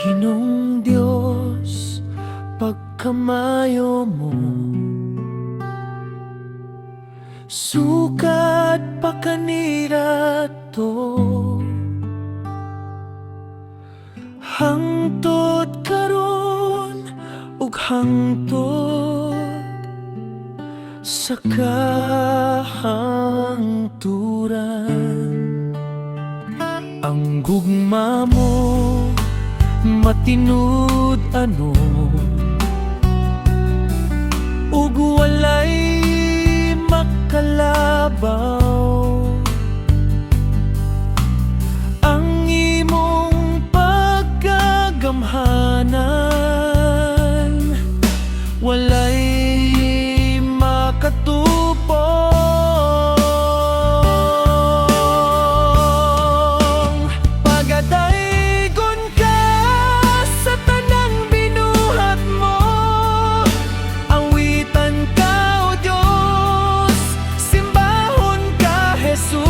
Ginoong Diyos, pagkamayo mo, sukat pa kanira to, hangtod karon ug hangtod sa kahangturan. Ang gugma mo matinud ano, ug walay makalabaw. Ang imong pagkagamhanan walay makatupong. Pagadaygon ka sa tanang binuhat mo, awitan ka o Diyos, simbahon ka Jesus.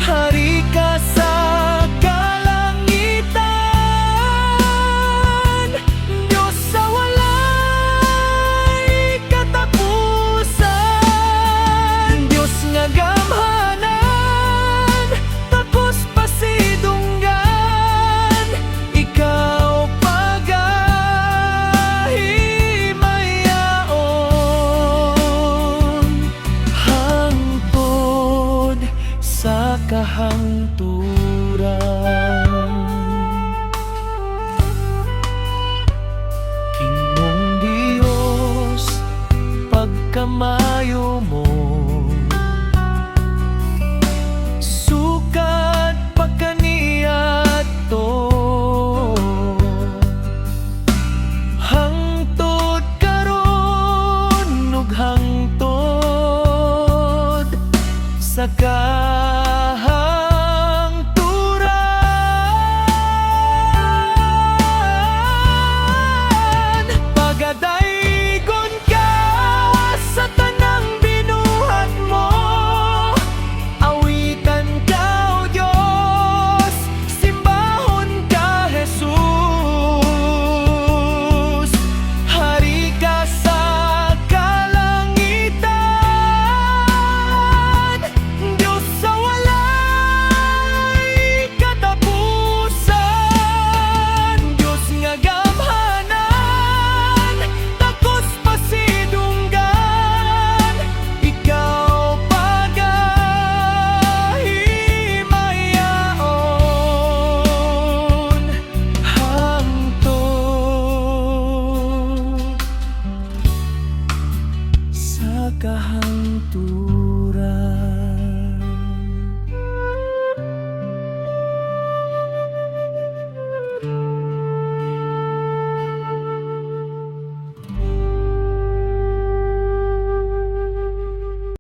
Hari ka sa kalangitan, Diyos sa walay katapusan. Diyos nga gamhanan, takos pasidunggan, ikaw pagahimayaon, hangtod sa kahangturan. Ginoong Diyos, pagkamayo mo, sukat pa kaniadto, hangtod karon ug hangtod sa